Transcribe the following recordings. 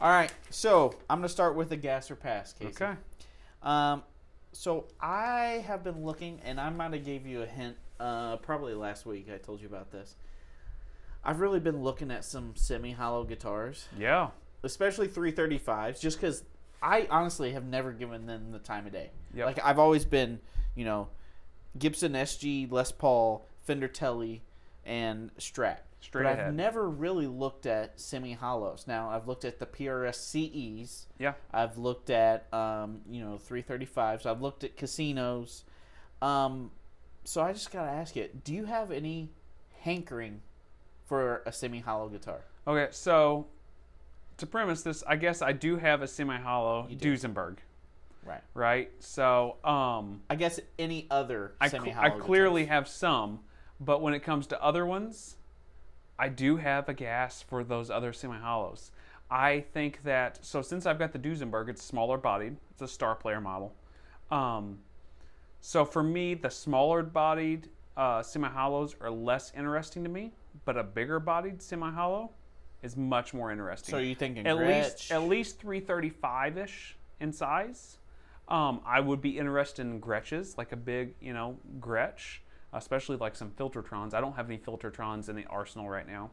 All right, so I'm going to start with the gas or pass, Casey. Okay. So I have been looking, and I might have gave you a hint probably last week. I told you about this. I've really been looking at some semi-hollow guitars. Yeah. Especially 335s, just because I honestly have never given them the time of day. Yep. Like, I've always been, Gibson SG, Les Paul, Fender Tele, and Strat. Straight but ahead. I've never really looked at semi-hollows. Now, I've looked at the PRS CEs. Yeah. I've looked at, 335s. I've looked at casinos. So I just got to ask you, do you have any hankering for a semi-hollow guitar? Okay, so to premise this, I guess I do have a semi-hollow Duesenberg. Right. Right? So, I guess any other I semi-hollow clearly guitars. have some, but when it comes to other ones, I do have a gas for those other semi-hollows. I think that, so since I've got the Duesenberg, it's smaller bodied. It's a Star Player model. So for me, the smaller bodied semi-hollows are less interesting to me, but a bigger bodied semi-hollow is much more interesting. So you thinking at Gretsch? least 335-ish in size. I would be interested in Gretches, like a big, Gretsch, especially like some Filtertrons. I don't have any Filtertrons in the arsenal right now.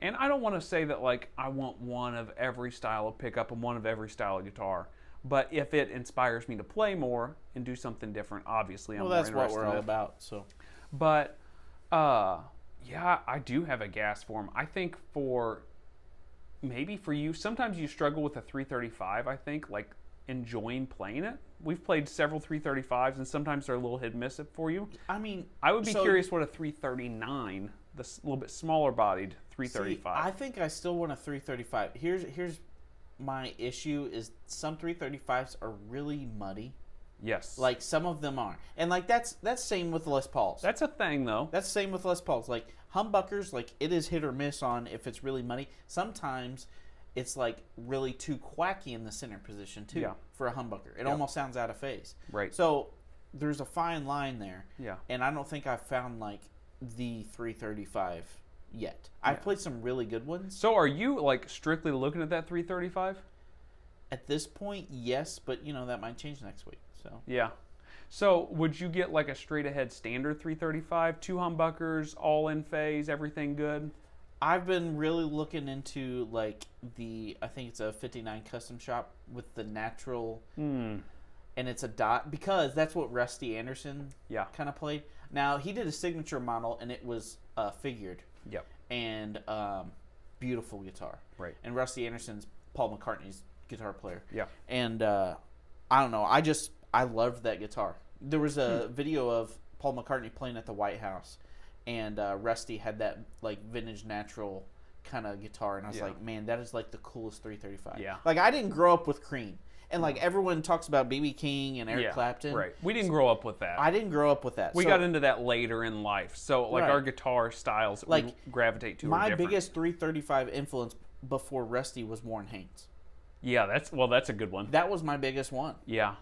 And I don't want to say that like I want one of every style of pickup and one of every style of guitar. But if it inspires me to play more and do something different, obviously I'm more interested in it. Well, that's what we're all about. So, but yeah, I do have a gas for them. I think maybe for you, sometimes you struggle with a 335. I think like enjoying playing it. We've played several 335s, and sometimes they're a little hit and miss for you. I mean, I would be curious what a 339, the little bit smaller bodied 335. I think I still want a 335. Here's my issue is some 335s are really muddy. Yes. Like some of them are. And like that's same with Les Pauls. That's a thing though. That's the same with Les Pauls. Like humbuckers, like it is hit or miss on if it's really muddy. Sometimes it's like really too quacky in the center position too for a humbucker. It almost sounds out of phase. Right. So there's a fine line there. Yeah. And I don't think I've found like the 335 yet. I've played some really good ones. So are you like strictly looking at that 335? At this point, yes, but that might change next week. So yeah. So would you get like a straight ahead standard 335, two humbuckers, all in phase, everything good? I've been really looking into like I think it's a 59 custom shop with the natural, and it's a dot because that's what Rusty Anderson kind of played. Now he did a signature model and it was figured. Yep. And beautiful guitar. Right. And Rusty Anderson's Paul McCartney's guitar player. Yeah. And I don't know. I loved that guitar. There was a video of Paul McCartney playing at the White House. And Rusty had that like vintage natural kind of guitar, and I was like, man, that is like the coolest 335. Yeah. Like I didn't grow up with Cream, and like everyone talks about B.B. King and Eric Clapton. Right. We didn't grow up with that. I didn't grow up with that. We got into that later in life. So like our guitar styles that we gravitate to are different. My biggest 335 influence before Rusty was Warren Haynes. Yeah, that's a good one. That was my biggest one. Yeah.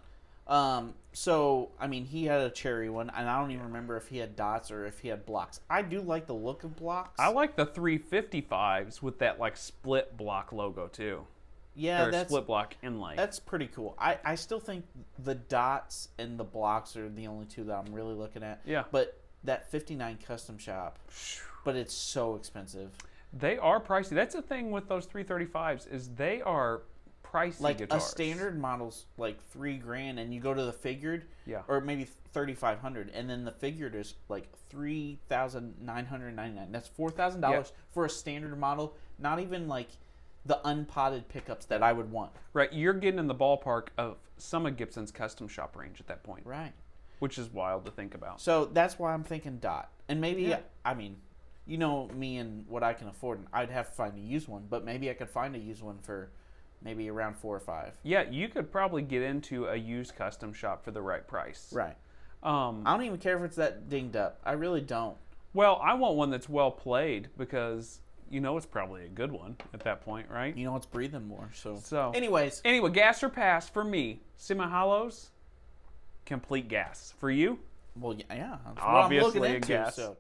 So, I mean, he had a cherry one, and I don't even remember if he had dots or if he had blocks. I do like the look of blocks. I like the 355s with that, like, split block logo, too. Yeah, that's... split block inlay. That's pretty cool. I still think the dots and the blocks are the only two that I'm really looking at. Yeah. But that 59 custom shop, but it's so expensive. They are pricey. That's the thing with those 335s is they are pricey like guitars. A standard model's like $3,000, and you go to the figured, or maybe 3,500, and then the figured is like $3,999. That's $4,000 for a standard model. Not even like the unpotted pickups that I would want. Right, you're getting in the ballpark of some of Gibson's custom shop range at that point. Right, which is wild to think about. So that's why I'm thinking dot, and maybe I mean, you know me and what I can afford. I'd have to find a used one, but maybe I could find a used one for maybe around $4 or $5. Yeah, you could probably get into a used custom shop for the right price. Right. I don't even care if it's that dinged up. I really don't. Well, I want one that's well played because it's probably a good one at that point, right? It's breathing more. So anyway, gas or pass for me. Semi-hollows, complete gas. For you? Well, yeah. That's obviously what I'm looking a into, gas. So.